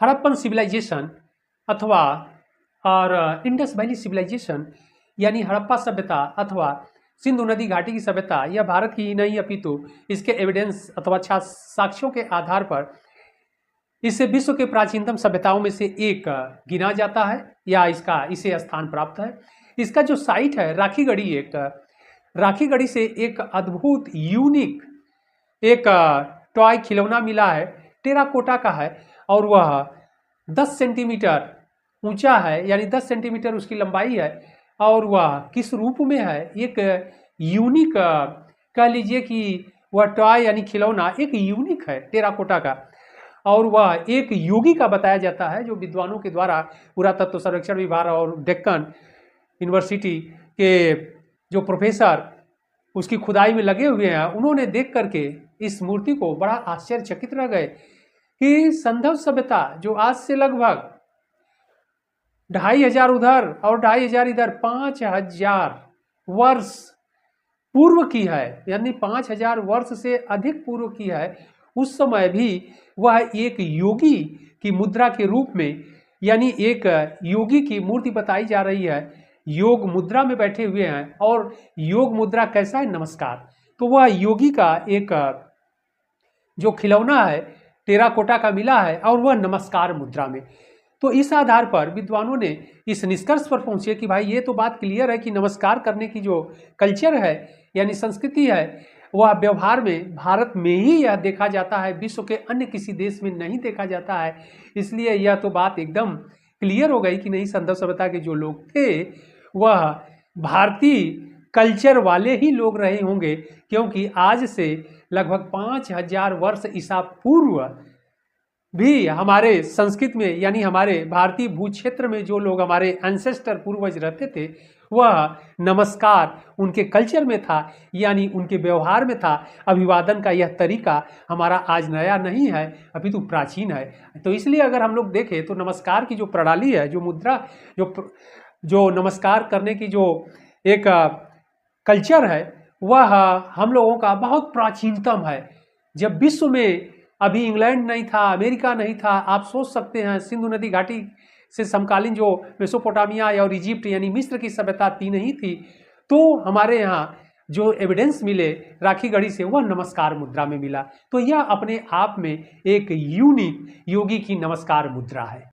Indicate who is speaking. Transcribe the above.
Speaker 1: Harappan civilisation अथवा और Indus valley civilisation यानी हड़प्पा सभ्यता अथवा सिंधु नदी घाटी की सभ्यता यह भारत की ही नहीं अपितु इसके एविडेंस अथवा साक्ष्यों के आधार पर इसे विश्व के प्राचीनतम सभ्यताओं में से एक गिना जाता है या इसे स्थान प्राप्त है। इसका जो साइट है राखीगढ़ी से एक अद्भुत यूनिक एक टॉय खिलौना मिला है, टेराकोटा का है और वह 10 सेंटीमीटर ऊंचा है, यानी 10 सेंटीमीटर उसकी लंबाई है और वह किस रूप में है, एक यूनिक कह लीजिए कि वह टॉय यानी खिलौना एक यूनिक है टेराकोटा का और वह एक योगी का बताया जाता है, जो विद्वानों के द्वारा पुरातत्व सर्वेक्षण विभाग और डेक्कन यूनिवर्सिटी के जो प्रोफेसर उसकी खुदाई में लगे हुए हैं, उन्होंने देख करके इस मूर्ति को बड़ा आश्चर्यचकित रह गए कि संधव सभ्यता जो आज से लगभग 2500 उधर और 2500 इधर 5000 वर्ष पूर्व की है, यानी 5000 वर्ष से अधिक पूर्व की है। उस समय भी वह एक योगी की मुद्रा के रूप में, यानी एक योगी की मूर्ति बताई जा रही है, योग मुद्रा में बैठे हुए हैं। और योग मुद्रा कैसा है? नमस्कार। तो वह योगी का एक जो खिलौना है टेराकोटा का मिला है और वह नमस्कार मुद्रा में। तो इस आधार पर विद्वानों ने इस निष्कर्ष पर पहुंचे कि भाई ये तो बात क्लियर है कि नमस्कार करने की जो कल्चर है यानी संस्कृति है वह व्यवहार में भारत में ही यह देखा जाता है, विश्व के अन्य किसी देश में नहीं देखा जाता है। इसलिए यह तो बात एकदम क्लियर हो गई कि नहीं, संधव सभ्यता के जो लोग थे वह भारतीय कल्चर वाले ही लोग रहे होंगे, क्योंकि आज से लगभग 5000 वर्ष ईसा पूर्व भी हमारे संस्कृत में यानी हमारे भारतीय भूक्षेत्र में जो लोग हमारे एंसेस्टर पूर्वज रहते थे वह नमस्कार उनके कल्चर में था, यानी उनके व्यवहार में था। अभिवादन का यह तरीका हमारा आज नया नहीं है, अभी तो प्राचीन है। तो इसलिए अगर हम लोग देखें तो नमस्कार की जो प्रणाली है, जो मुद्रा, जो नमस्कार करने की जो एक कल्चर है वह हम लोगों का बहुत प्राचीनतम है। जब विश्व में अभी इंग्लैंड नहीं था, अमेरिका नहीं था, आप सोच सकते हैं सिंधु नदी घाटी से समकालीन जो मेसोपोटामिया और इजिप्ट यानी मिस्र की सभ्यता थी नहीं थी, तो हमारे यहाँ जो एविडेंस मिले राखीगढ़ी से वह नमस्कार मुद्रा में मिला। तो यह अपने आप में एक यूनिक योगी की नमस्कार मुद्रा है।